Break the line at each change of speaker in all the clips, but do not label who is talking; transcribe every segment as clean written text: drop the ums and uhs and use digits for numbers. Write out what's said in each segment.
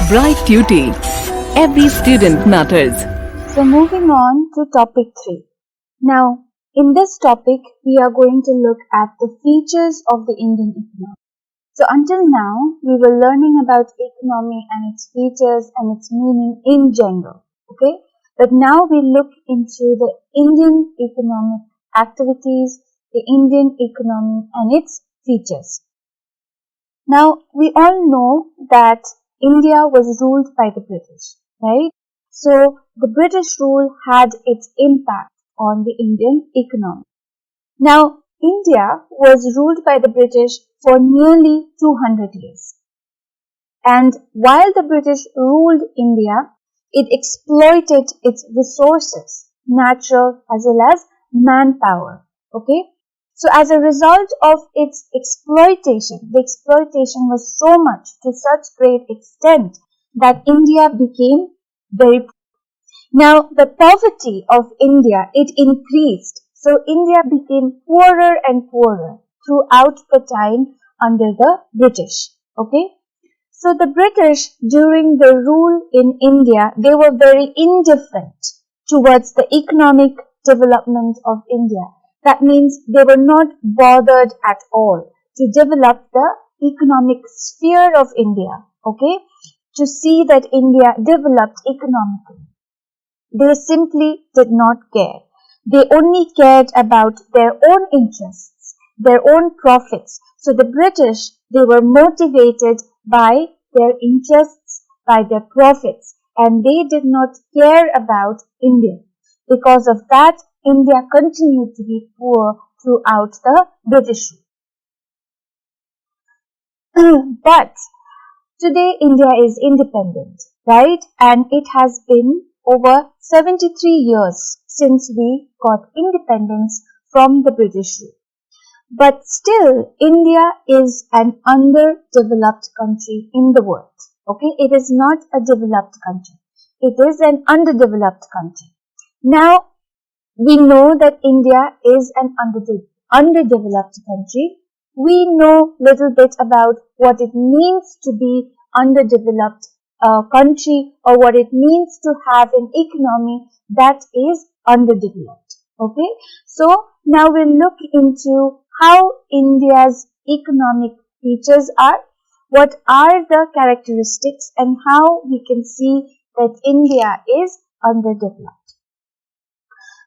Bright Duty. Every student matters.
So moving on to topic 3. Now, in this topic, we are going to look at the features of the Indian economy. So until now, we were learning about economy and its features and its meaning in general. Okay? But now we look into the Indian economic activities, the Indian economy and its features. Now, we all know that India was ruled by the British, right? So, the British rule had its impact on the Indian economy. Now, India was ruled by the British for nearly 200 years. And while the British ruled India, it exploited its resources, natural as well as manpower. Okay? So as a result of its exploitation, the exploitation was so much to such great extent that India became very poor. Now the poverty of India, it increased. So India became poorer and poorer throughout the time under the British. Okay? So the British during the rule in India, they were very indifferent towards the economic development of India. That means they were not bothered at all to develop the economic sphere of India, okay, to see that India developed economically. They simply did not care. They only cared about their own interests, their own profits. So the British, they were motivated by their interests, by their profits, and they did not care about India. Because of that, India continued to be poor throughout the British rule. But today India is independent, right? And it has been over 73 years since we got independence from the British rule. But still, India is an underdeveloped country in the world. Okay, it is not a developed country. It is an underdeveloped country. Now, we know that India is an underdeveloped country. We know little bit about what it means to be underdeveloped country or what it means to have an economy that is underdeveloped. Okay, so now we'll look into how India's economic features are, what are the characteristics, and how we can see that India is underdeveloped.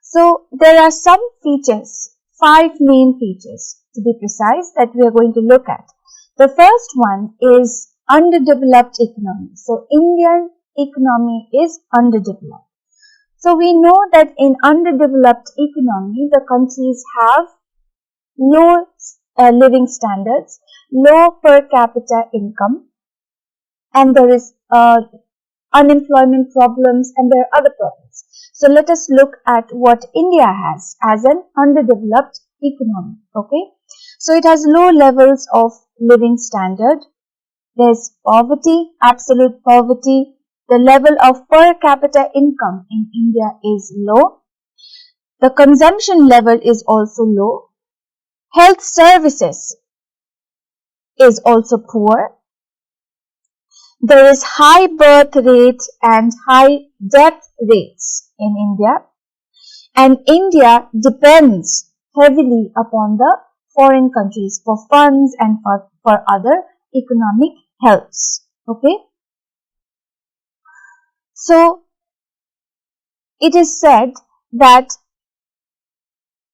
So there are some features, 5 main features to be precise, that we are going to look at. The first one is underdeveloped economy. So Indian economy is underdeveloped. So we know that in underdeveloped economy, the countries have low living standards, low per capita income, and there is unemployment problems, and there are other problems. So let us look at what India has as an underdeveloped economy. Okay, so it has low levels of living standard. There's poverty, absolute poverty. The level of per capita income in India is low. The consumption level is also low. Health services is also poor. There is high birth rate and high death rates in India, and India depends heavily upon the foreign countries for funds and for other economic helps. Okay, so it is said that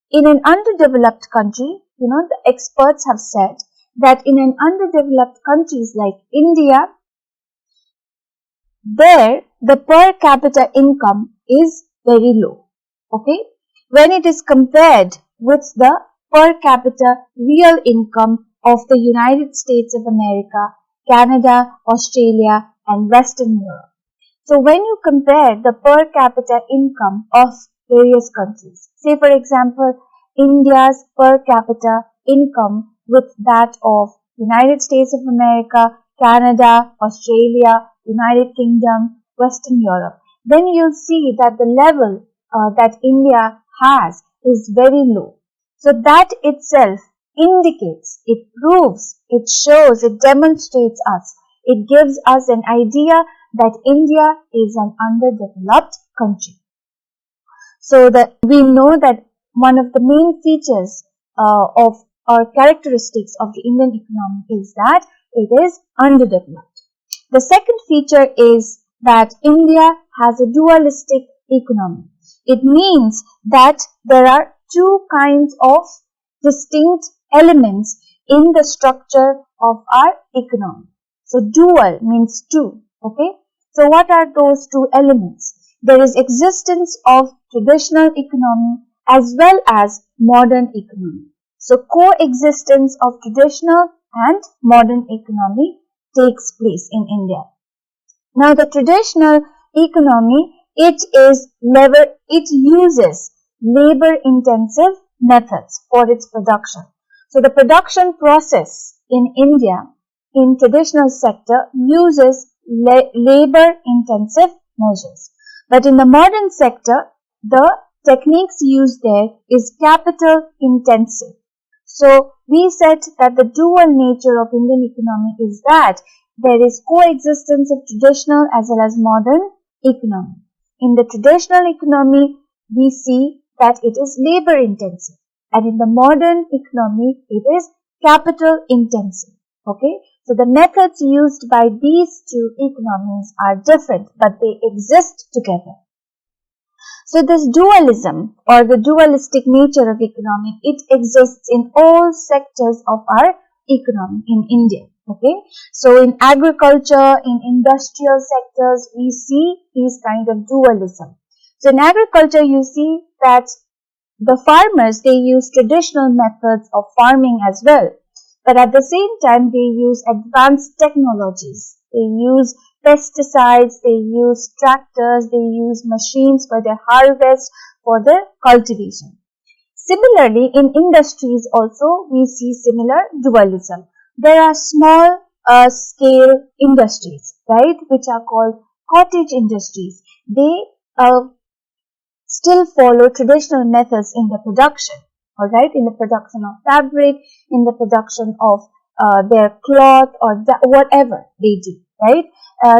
in an underdeveloped country, the experts have said that in an underdeveloped countries like India, there the per capita income is very low. Okay, when it is compared with the per capita real income of the United States of America, Canada, Australia and Western Europe. So when you compare the per capita income of various countries, say for example India's per capita income with that of United States of America, Canada, Australia, United Kingdom, Western Europe, then you'll see that the level that India has is very low. So that itself indicates, it proves, it shows, it demonstrates us It gives us an idea that India is an underdeveloped country. So that we know that one of the main features of or characteristics of the Indian economy is that it is underdeveloped. The second feature is that India has a dualistic economy. It means that there are two kinds of distinct elements in the structure of our economy. So dual means two, okay? So what are those two elements? There is existence of traditional economy as well as modern economy. So coexistence of traditional and modern economy takes place in India. Now the traditional economy, it uses labor intensive methods for its production. So the production process in India in traditional sector uses labor intensive measures. But in the modern sector, the techniques used there is capital intensive. So we said that the dual nature of Indian economy is that there is coexistence of traditional as well as modern economy. In the traditional economy, we see that it is labor intensive, and in the modern economy, it is capital intensive. Okay, so the methods used by these two economies are different, but they exist together. So this dualism or the dualistic nature of economy, it exists in all sectors of our economy in India. Okay, so in agriculture, in industrial sectors, we see these kind of dualism. So in agriculture, you see that the farmers, they use traditional methods of farming as well. But at the same time, they use advanced technologies. They use pesticides, they use tractors, they use machines for their harvest, for their cultivation. Similarly, in industries also, we see similar dualism. There are small scale industries, right, which are called cottage industries. They still follow traditional methods in the production, alright, in the production of fabric, in the production of their cloth or whatever they do, right.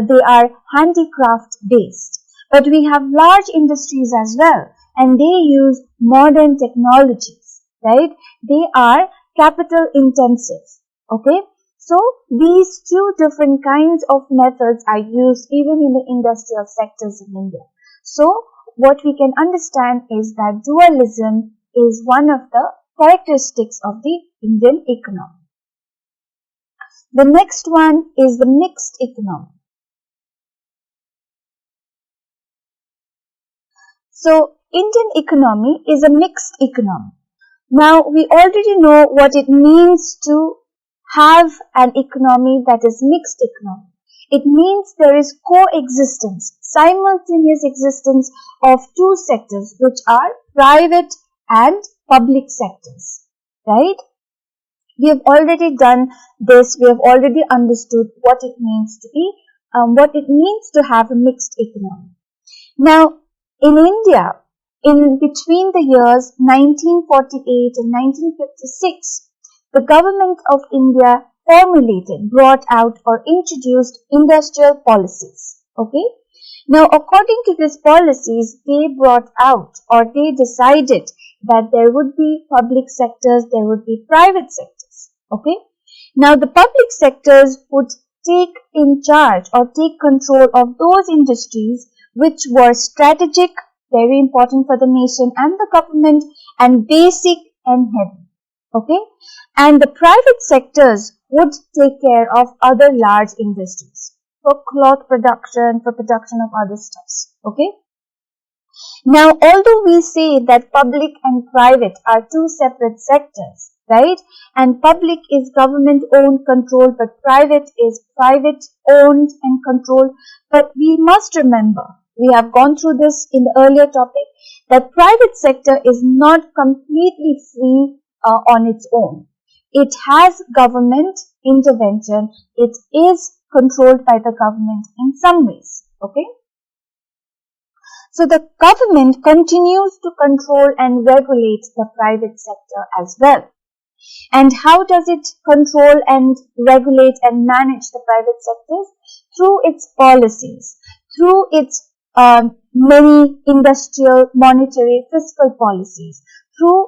They are handicraft based. But we have large industries as well, and they use modern technologies, right. They are capital intensive, okay. So these two different kinds of methods are used even in the industrial sectors in India. So what we can understand is that dualism is one of the characteristics of the Indian economy. The next one is the mixed economy. So Indian economy is a mixed economy. Now we already know what it means to have an economy that is mixed economy. It means there is coexistence, simultaneous existence of two sectors, which are private and public sectors, right? We have already done this. We have already understood what it means to be, what it means to have a mixed economy. Now, in India, in between the years 1948 and 1956, the government of India formulated, brought out or introduced industrial policies. Okay. Now, according to these policies, they brought out or they decided that there would be public sectors, there would be private sectors. Okay. Now, the public sectors would take in charge or take control of those industries which were strategic, very important for the nation and the government, and basic and heavy. Okay. And the private sectors would take care of other large industries for cloth production, for production of other stuffs. Okay. Now, although we say that public and private are two separate sectors, right? And public is government owned, controlled, but private is private owned and controlled. But we must remember, we have gone through this in the earlier topic, that private sector is not completely free on its own. It has government intervention. It is controlled by the government in some ways. Okay. So the government continues to control and regulate the private sector as well. And how does it control and regulate and manage the private sectors? Through its policies, through its many industrial, monetary, fiscal policies, through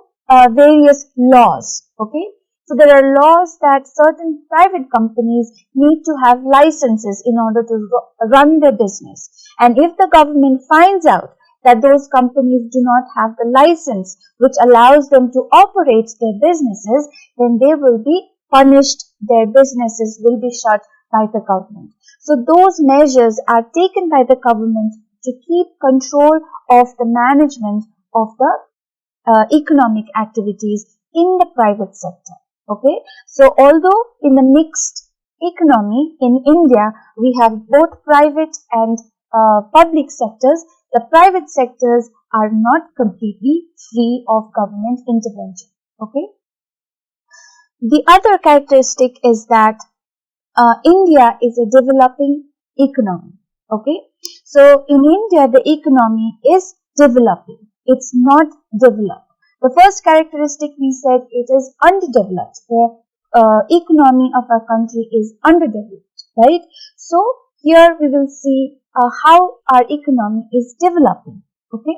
various laws. Okay, so there are laws that certain private companies need to have licenses in order to run their business. And if the government finds out that those companies do not have the license which allows them to operate their businesses, then they will be punished, their businesses will be shut by the government. So those measures are taken by the government to keep control of the management of the economic activities in the private sector. Okay, so although in the mixed economy in India, we have both private and public sectors, the private sectors are not completely free of government intervention. Okay. The other characteristic is that India is a developing economy. Okay. So in India, the economy is developing. It's not developed. The first characteristic we said it is underdeveloped. The economy of our country is underdeveloped, right? So here we will see how our economy is developing. Okay,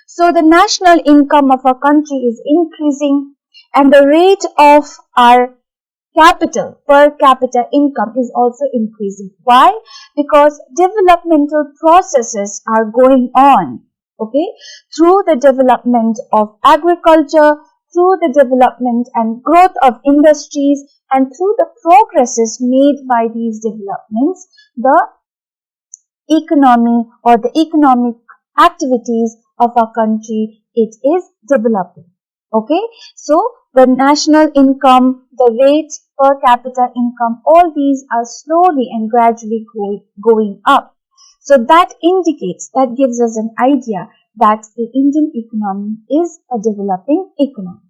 so the national income of our country is increasing, and the rate of our capital per capita income is also increasing. Why? Because developmental processes are going on. Okay, through the development of agriculture, through the development and growth of industries, and through the progresses made by these developments, the economy or the economic activities of our country, it is developing. Okay, so the national income, the rate per capita income, all these are slowly and gradually going up. So that indicates, that gives us an idea that the Indian economy is a developing economy.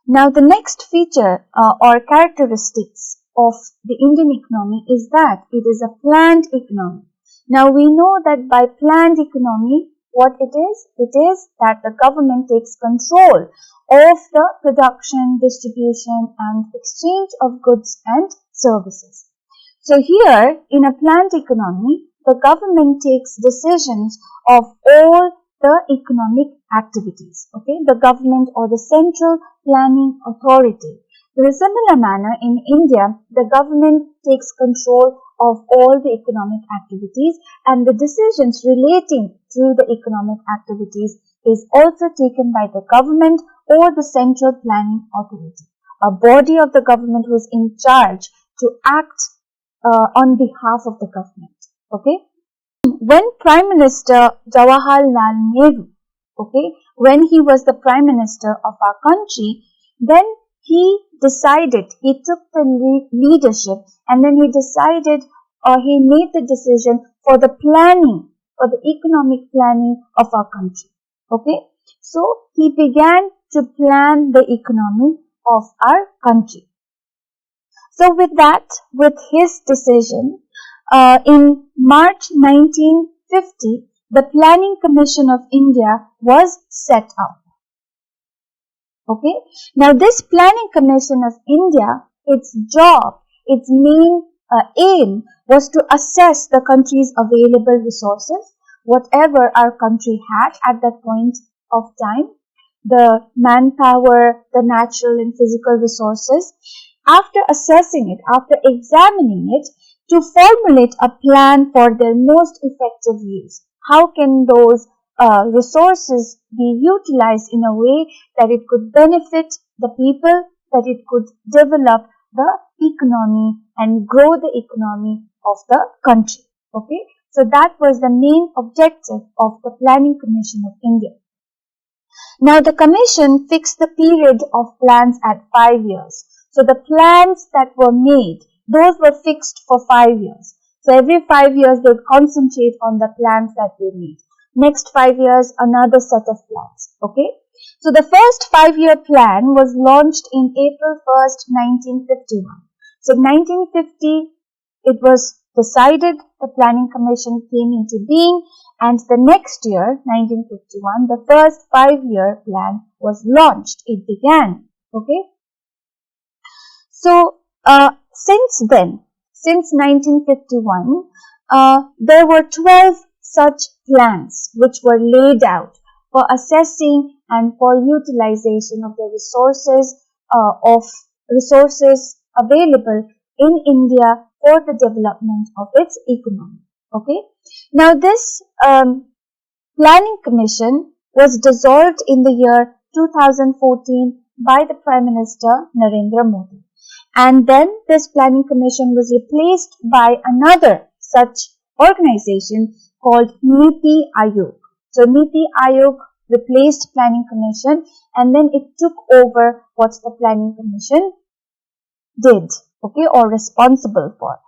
Now the next feature or characteristics of the Indian economy is that it is a planned economy. Now we know that by planned economy, what it is that the government takes control of the production, distribution and exchange of goods and services. So here in a planned economy, the government takes decisions of all the economic activities. Okay, the government or the central planning authority. In a similar manner, in India, the government takes control of all the economic activities, and the decisions relating to the economic activities is also taken by the government or the central planning authority, a body of the government who is in charge to act on behalf of the government. Okay, when Prime Minister Jawaharlal Nehru, okay, when he was the Prime Minister of our country, then he took the leadership, and then he decided, or he made the decision for the planning, for the economic planning of our country. Okay, so he began to plan the economy of our country. So with that, with his decision, in March 1950, the Planning Commission of India was set up. Okay. Now this Planning Commission of India, its job, its main aim was to assess the country's available resources, whatever our country had at that point of time, the manpower, the natural and physical resources. After assessing it, after examining it, to formulate a plan for their most effective use. How can those resources be utilized in a way that it could benefit the people, that it could develop the economy and grow the economy of the country. Okay, so that was the main objective of the Planning Commission of India. Now the commission fixed the period of plans at 5 years. So the plans that were made, those were fixed for 5 years. So every 5 years they would concentrate on the plans that they made. Next 5 years, another set of plans. Okay. So the first 5-year plan was launched in April 1st, 1951. So 1950, it was decided, the Planning Commission came into being, and the next year, 1951, the first 5-year plan was launched. It began. Okay. So, since then, since 1951, there were 12 such plans which were laid out for assessing and for utilization of the resources available in India for the development of its economy. Okay. Now, this Planning Commission was dissolved in the year 2014 by the Prime Minister Narendra Modi. And then this Planning Commission was replaced by another such organization called Niti Aayog. So Niti Aayog replaced Planning Commission, and then it took over what the Planning Commission did, okay, or responsible for.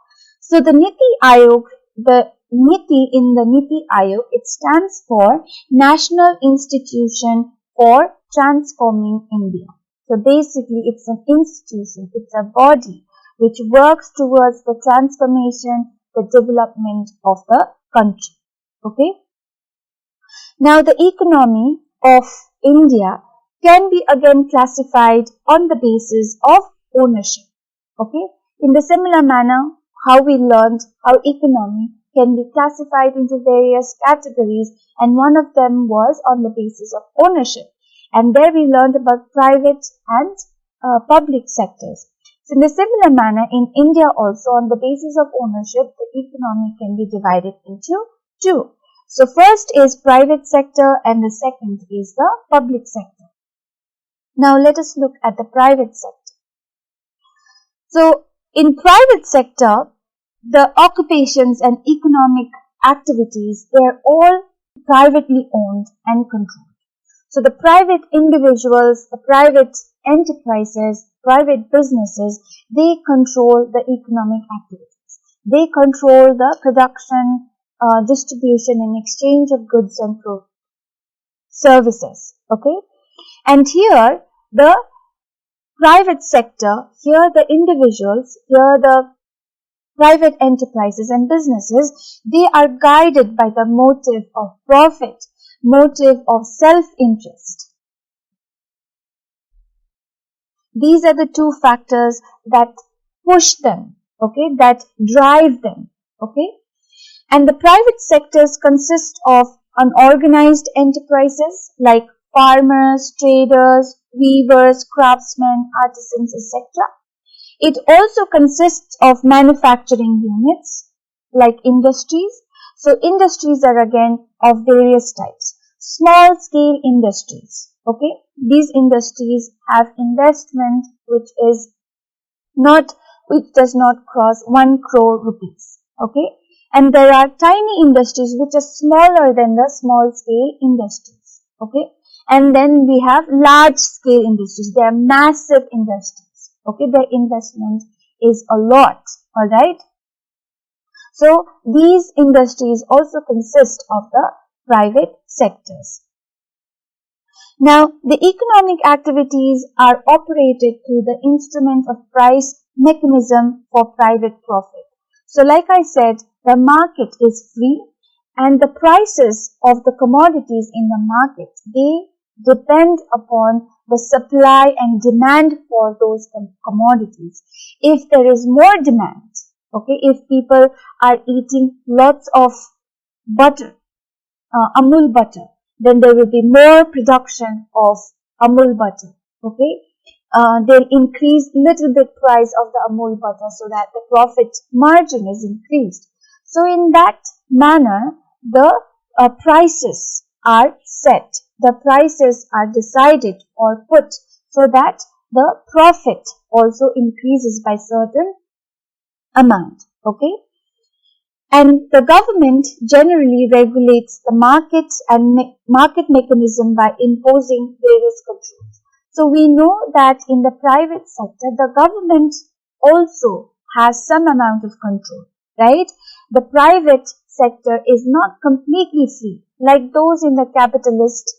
So the Niti Aayog, the Niti in the Niti Aayog, it stands for National Institution for Transforming India. So basically it's an institution, it's a body which works towards the transformation, the development of the country. Okay. Now the economy of India can be again classified on the basis of ownership. Okay. In the similar manner, how we learned how economy can be classified into various categories, and one of them was on the basis of ownership. And there we learned about private and public sectors. So in a similar manner, in India also, on the basis of ownership, the economy can be divided into two. So first is private sector and the second is the public sector. Now let us look at the private sector. So in private sector, the occupations and economic activities, they are all privately owned and controlled. So the private individuals, the private enterprises, private businesses, they control the economic activities. They control the production, distribution and exchange of goods and services. Okay. And here the private sector, here the individuals, here the private enterprises and businesses, they are guided by the motive of profit, motive of self-interest. These are the two factors that push them, okay, that drive them, okay. And the private sectors consist of unorganized enterprises like farmers, traders, weavers, craftsmen, artisans, etc. It also consists of manufacturing units like industries. So industries are again of various types. Small scale industries. Okay. These industries have investment which does not cross 1 crore rupees. Okay. And there are tiny industries which are smaller than the small scale industries. Okay. And then we have large scale industries. They are massive industries. Okay, the investment is a lot, alright. So, these industries also consist of the private sectors. Now, the economic activities are operated through the instrument of price mechanism for private profit. So, like I said, the market is free and the prices of the commodities in the market, they depend upon the supply and demand for those commodities. If there is more demand, okay, if people are eating lots of butter, Amul butter, then there will be more production of Amul butter, okay. They'll increase little bit price of the Amul butter so that the profit margin is increased. So in that manner, the prices are set. The prices are decided or put so that the profit also increases by certain amount. Okay. And the government generally regulates the market and market mechanism by imposing various controls. So we know that in the private sector, the government also has some amount of control, right? The private sector is not completely free like those in the capitalist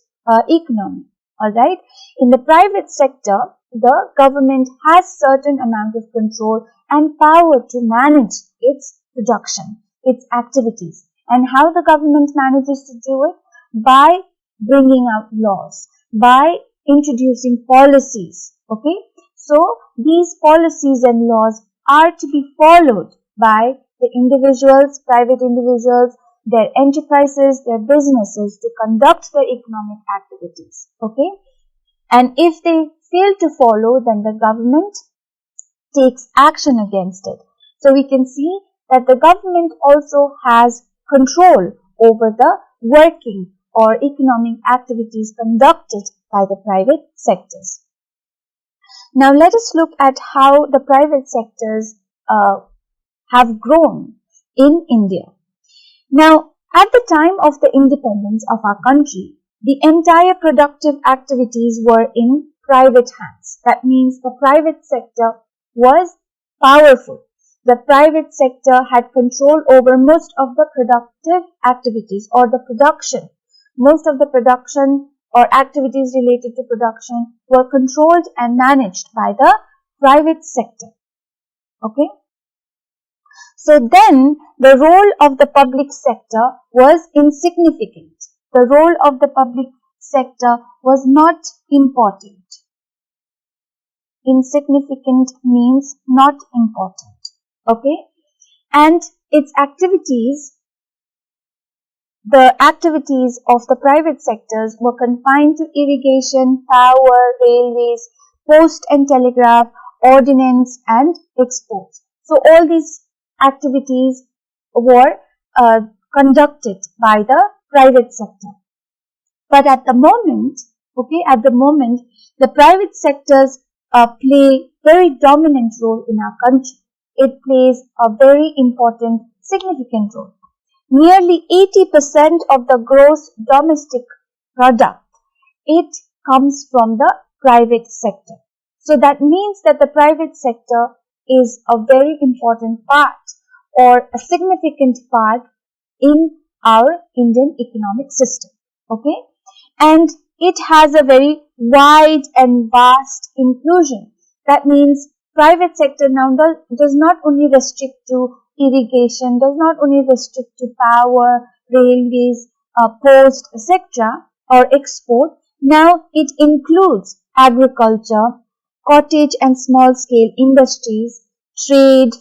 economy, alright. In the private sector, the government has certain amount of control and power to manage its production, its activities. And how the government manages to do it? By bringing out laws, by introducing policies, Okay, so these policies and laws are to be followed by the individuals, private individuals, their enterprises, their businesses to conduct their economic activities. Okay, and if they fail to follow, then the government takes action against it. So we can see that the government also has control over the working or economic activities conducted by the private sectors. Now let us look at how the private sectors have grown in India. Now, at the time of the independence of our country, the entire productive activities were in private hands. That means the private sector was powerful. The private sector had control over most of the productive activities or the production. Most of the production or activities related to production were controlled and managed by the private sector. Okay? So then the role of the public sector was insignificant. The role of the public sector was not important. Insignificant means not important. Okay? And its activities, the activities of the private sectors were confined to irrigation, power, railways, post and telegraph, ordnance and exports. So all these activities were conducted by the private sector. But at the moment, the private sectors play very dominant role in our country. It plays a very important, significant role. Nearly 80% of the gross domestic product, it comes from the private sector. So that means that the private sector is a very important part or a significant part in our Indian economic system. Okay? And it has a very wide and vast inclusion. That means private sector now does not only restrict to irrigation, does not only restrict to power, railways, post, etc. or export. Now it includes agriculture, cottage and small scale industries, trade,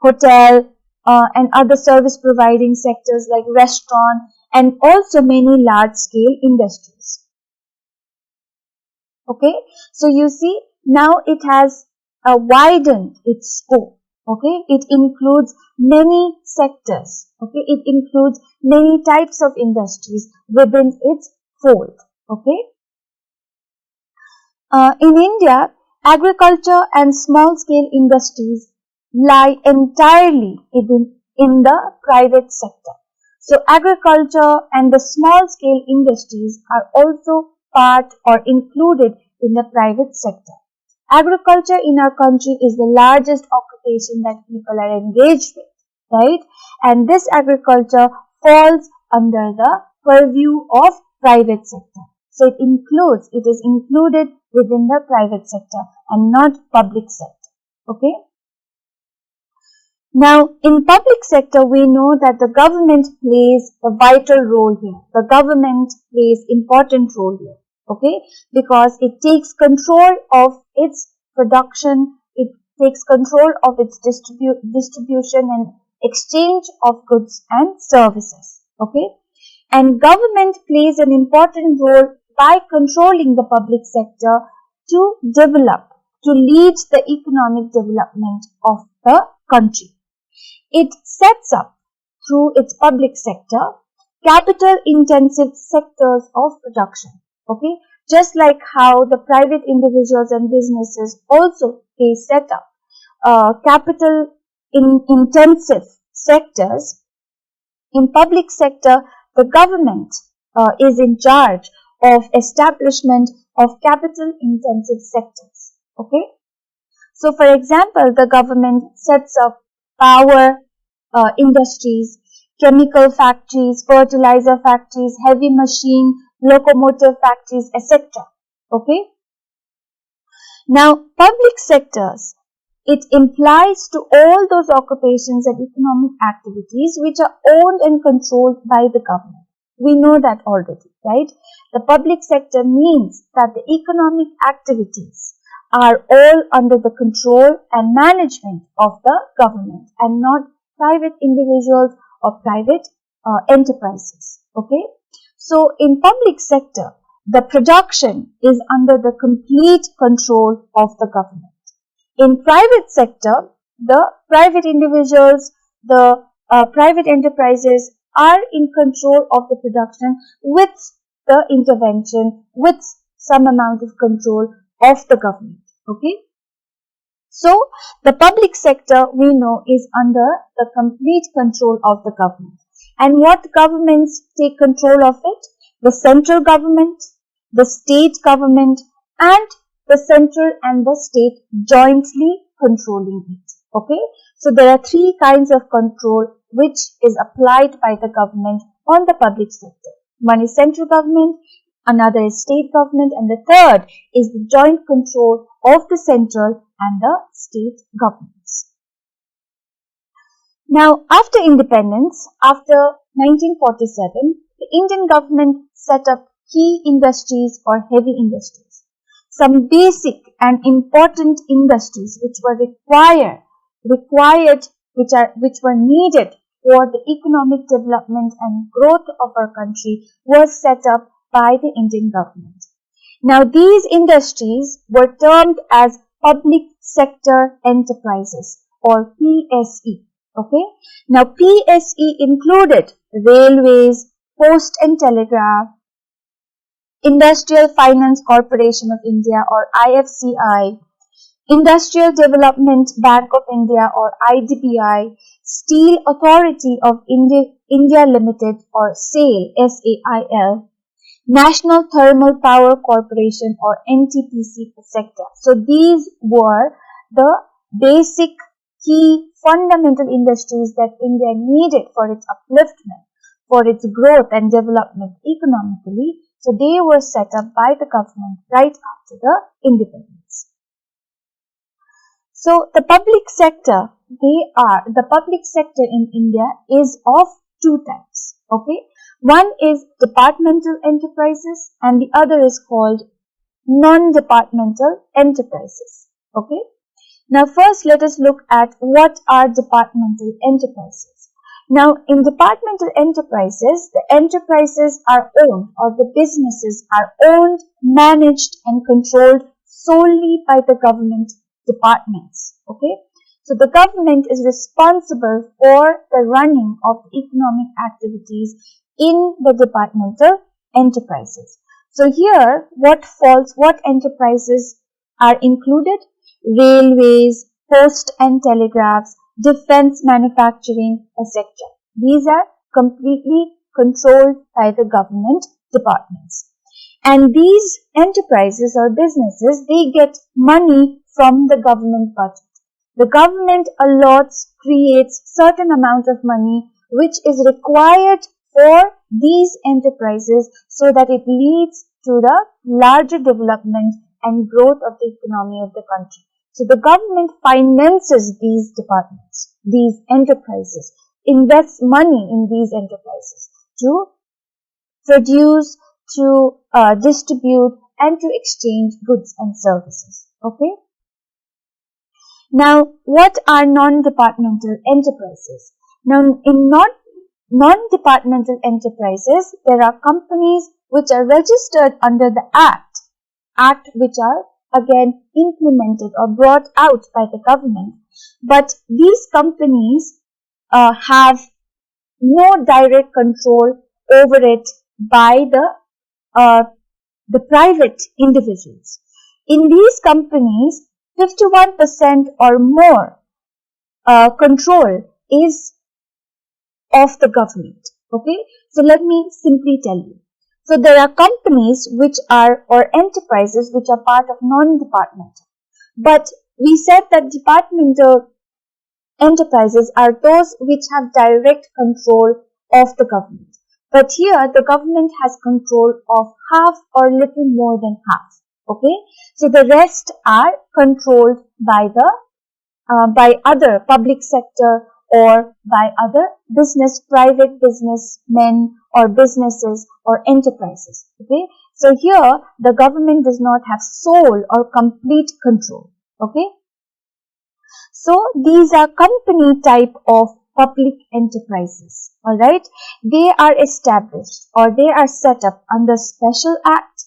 hotel, and other service providing sectors like restaurant and also many large scale industries. Okay, so you see now it has widened its scope. Okay, it includes many sectors. Okay, it includes many types of industries within its fold. Okay, in India, agriculture and small scale industries lie entirely in the private sector. So agriculture and the small scale industries are also part or included in the private sector. Agriculture in our country is the largest occupation that people are engaged with, right? And this agriculture falls under the purview of private sector. So it is included within the private sector and not public sector. Okay? Now, in public sector, we know that the government plays a vital role here. The government plays important role here. Okay, because it takes control of its production, it takes control of its distribution and exchange of goods and services. Okay, and government plays an important role by controlling the public sector to lead the economic development of the country. It sets up through its public sector capital intensive sectors of production. Okay, just like how the private individuals and businesses also they set up capital intensive sectors. In public sector, the government is in charge of establishment of capital intensive sectors. Okay, so for example, the government sets up power industries, chemical factories, fertilizer factories, heavy machine, locomotive factories, etc. Okay. Now, public sectors, it implies to all those occupations and economic activities which are owned and controlled by the government. We know that already, right? The public sector means that the economic activities are all under the control and management of the government and not private individuals or private enterprises. Okay. So in public sector, the production is under the complete control of the government. In private sector, the private individuals, the private enterprises are in control of the production with the intervention, with some amount of control of the government. Okay. So the public sector, we know, is under the complete control of the government. And what governments take control of it? The central government, the state government, and the central and the state jointly controlling it. Okay. So there are three kinds of control which is applied by the government on the public sector. One is central government, another is state government, and the third is the joint control of the central and the state governments. Now, after independence, after 1947, the Indian government set up key industries or heavy industries. Some basic and important industries which were which were needed for the economic development and growth of our country was set up by the Indian government. Now, these industries were termed as public sector enterprises or PSE. Okay. Now, PSE included railways, post and telegraph, Industrial Finance Corporation of India or IFCI, Industrial Development Bank of India or IDBI, Steel Authority of India Limited or SAIL, SAIL, National Thermal Power Corporation or NTPC sector. So these were the basic key fundamental industries that India needed for its upliftment, for its growth and development economically. So they were set up by the government right after the independence. So the public sector, the public sector in India is of two types. Okay. One is departmental enterprises and the other is called non-departmental enterprises. Okay. Now first let us look at what are departmental enterprises. Now in departmental enterprises, the enterprises are owned or the businesses are owned, managed and controlled solely by the government departments. Okay. So the government is responsible for the running of economic activities in the departmental enterprises. So here what enterprises are included? Railways, post and telegraphs, defense manufacturing, etc. These are completely controlled by the government departments. And these enterprises or businesses, they get money from the government budget. The government creates certain amount of money which is required for these enterprises so that it leads to the larger development and growth of the economy of the country. So the government finances these departments, these enterprises, invests money in these enterprises to produce, to distribute and to exchange goods and services. Okay. Now, what are non-departmental enterprises? Now, in non-departmental enterprises, there are companies which are registered under the Act which are again implemented or brought out by the government. But these companies have no direct control over it by the private individuals. In these companies, 51% or more control is of the government. Okay. So let me simply tell you. So there are companies which are or enterprises which are part of non-departmental. But we said that departmental enterprises are those which have direct control of the government. But here the government has control of half or little more than half. Okay. So the rest are controlled by other public sector or by other private businessmen or businesses or enterprises. Okay. So here the government does not have sole or complete control. Okay. So these are company type of public enterprises. Alright. They are established or they are set up under special act,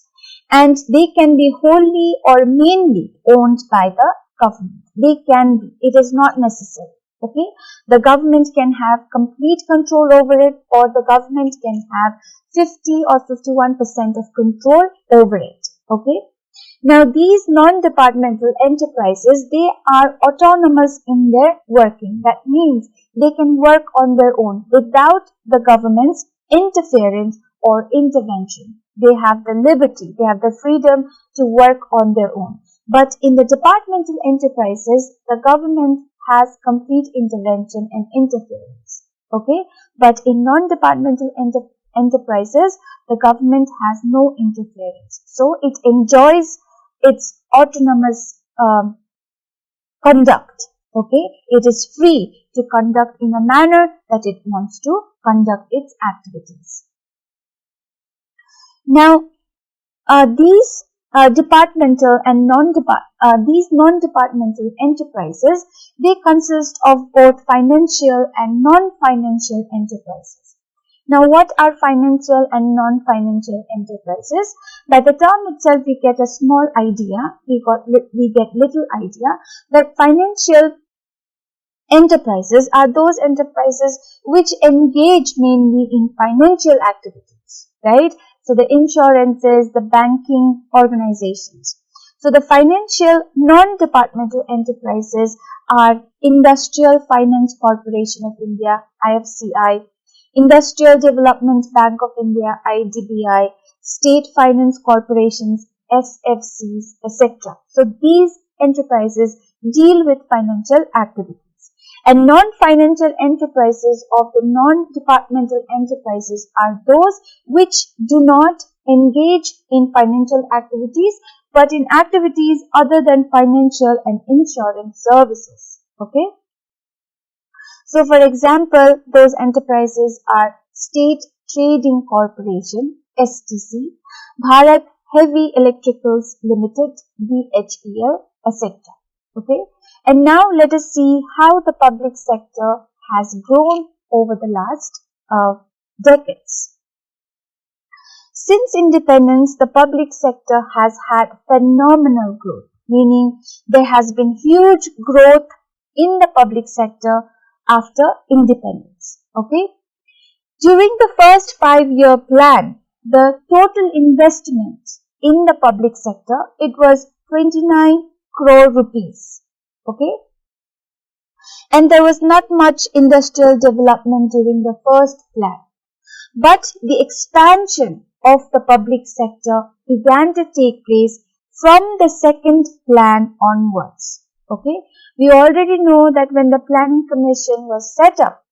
and they can be wholly or mainly owned by the government. They can be. It is not necessary. Okay. The government can have complete control over it, or the government can have 50 or 51% of control over it. Okay. Now these non-departmental enterprises, they are autonomous in their working. That means they can work on their own without the government's interference or intervention. They have the liberty, they have the freedom to work on their own. But in the departmental enterprises, the government has complete intervention and interference. Okay? But in non-departmental enterprises, the government has no interference. So it enjoys its autonomous conduct. Okay? It is free to conduct in a manner that it wants to conduct its activities. Now, these departmental and these non-departmental enterprises, they consist of both financial and non-financial enterprises. Now, what are financial and non-financial enterprises? By the term itself, we get a small idea. We get little idea that financial enterprises are those enterprises which engage mainly in financial activities, right? So the insurances, the banking organizations. So the financial non-departmental enterprises are Industrial Finance Corporation of India, IFCI, Industrial Development Bank of India, IDBI, State Finance Corporations, SFCs, etc. So these enterprises deal with financial activities. And non-financial enterprises of the non-departmental enterprises are those which do not engage in financial activities, but in activities other than financial and insurance services. Okay. So, for example, those enterprises are State Trading Corporation, STC, Bharat Heavy Electricals Limited, BHEL, etc. Okay. And now let us see how the public sector has grown over the last decades. Since independence, the public sector has had phenomenal growth, meaning there has been huge growth in the public sector after independence. Okay. During the first 5-year plan, the total investment in the public sector, it was 29 crore rupees. Okay. And there was not much industrial development during the first plan. But the expansion of the public sector began to take place from the second plan onwards. Okay. We already know that when the Planning Commission was set up,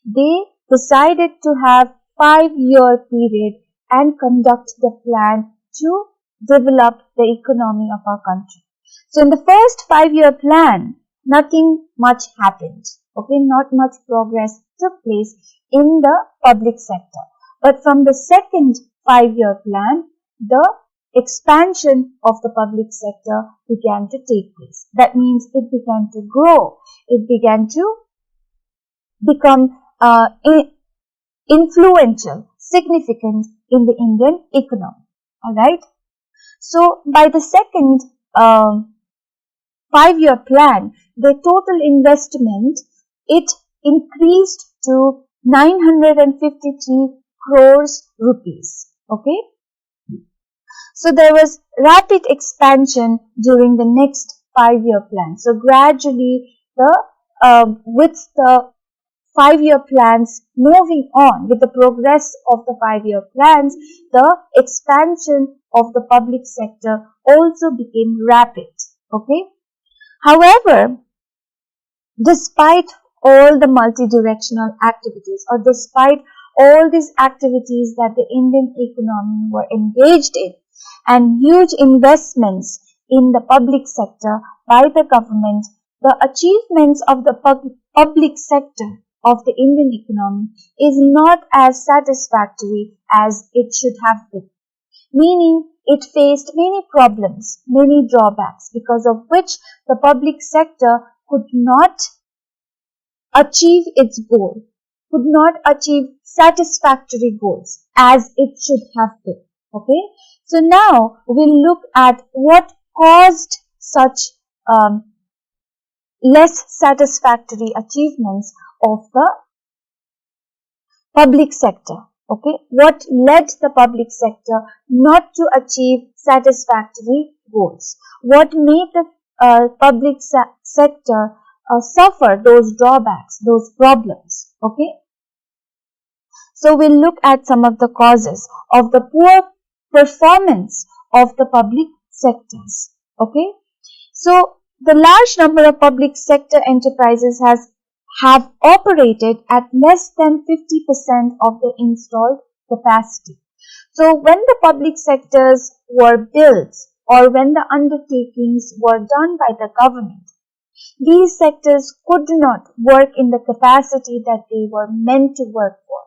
they decided to have 5-year period and conduct the plan to develop the economy of our country. So in the first 5-year plan, nothing much happened. Okay, not much progress took place in the public sector. But from the second 5-year plan, the expansion of the public sector began to take place. That means it began to grow. It began to become influential, significant in the Indian economy. Alright. So by the second 5-year plan, the total investment, it increased to 953 crores rupees. Okay. So there was rapid expansion during the next 5-year plan. So gradually with the 5-year plans moving on, with the progress of the 5-year plans, the expansion of the public sector also became rapid. Okay. However, despite all the multi-directional activities, or despite all these activities that the Indian economy were engaged in, and huge investments in the public sector by the government, the achievements of the public sector of the Indian economy is not as satisfactory as it should have been. meaning it faced many problems, many drawbacks, because of which the public sector could not achieve its goal, could not achieve satisfactory goals as it should have been. Okay, so now we'll look at what caused such less satisfactory achievements of the public sector. Okay, what led the public sector not to achieve satisfactory goals? What made the public sector suffer those drawbacks, those problems? Okay, so we'll look at some of the causes of the poor performance of the public sectors. Okay, so the large number of public sector enterprises have operated at less than 50% of the installed capacity. So when the public sectors were built or when the undertakings were done by the government, these sectors could not work in the capacity that they were meant to work for.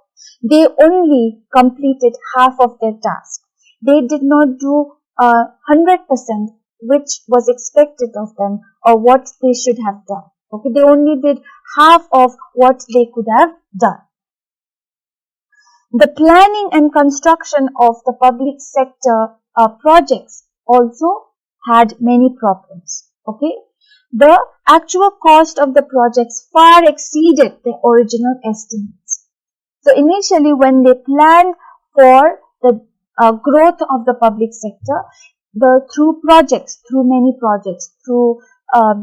They only completed half of their task. They did not do 100% which was expected of them or what they should have done. Okay, they only did half of what they could have done. The planning and construction of the public sector projects also had many problems. Okay, the actual cost of the projects far exceeded the original estimates. So initially, when they planned for the growth of the public sector, through many projects, through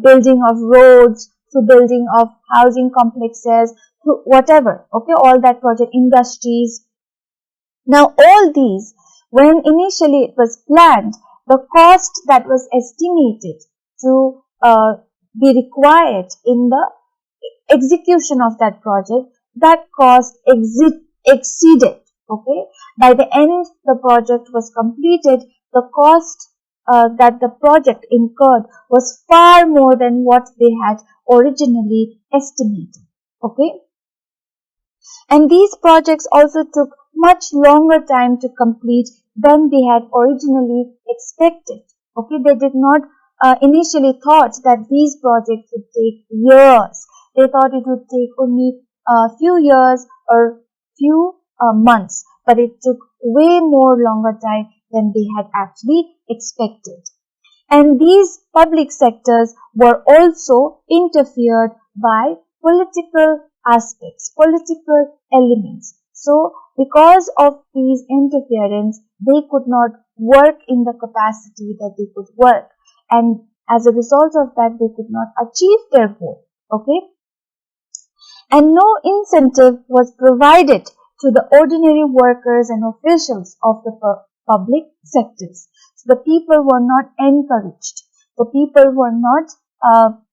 building of roads, through building of housing complexes, through whatever, okay, all that project, industries. Now all these, when initially it was planned, the cost that was estimated to be required in the execution of that project, that cost exceeded. Okay, by the end the project was completed, the cost that the project incurred was far more than what they had originally estimated. Okay, and these projects also took much longer time to complete than they had originally expected. Okay, they did not initially thought that these projects would take years. They thought it would take only a few years or few months, but it took way more longer time than they had actually expected. And these public sectors were also interfered by political aspects, political elements. So because of these interference, they could not work in the capacity that they could work, and as a result of that, they could not achieve their goal. Okay, and no incentive was provided to the ordinary workers and officials of the public sectors. So the people were not encouraged. The people were not,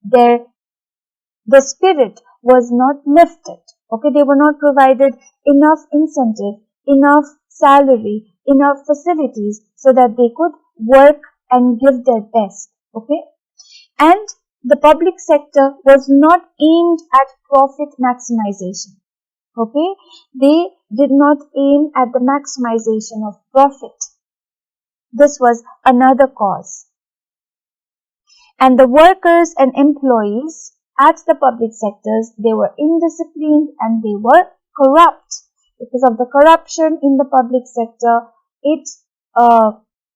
the spirit was not lifted. Okay, they were not provided enough incentive, enough salary, enough facilities so that they could work and give their best. Okay, and the public sector was not aimed at profit maximization. Okay, they did not aim at the maximization of profit. This was another cause. And the workers and employees at the public sectors, they were indisciplined and they were corrupt. Because of the corruption in the public sector, it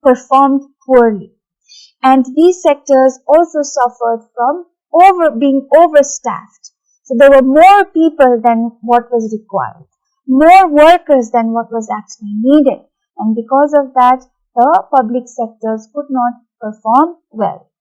performed poorly. And these sectors also suffered from being overstaffed. So there were more people than what was required, more workers than what was actually needed. And because of that, the public sectors could not perform well.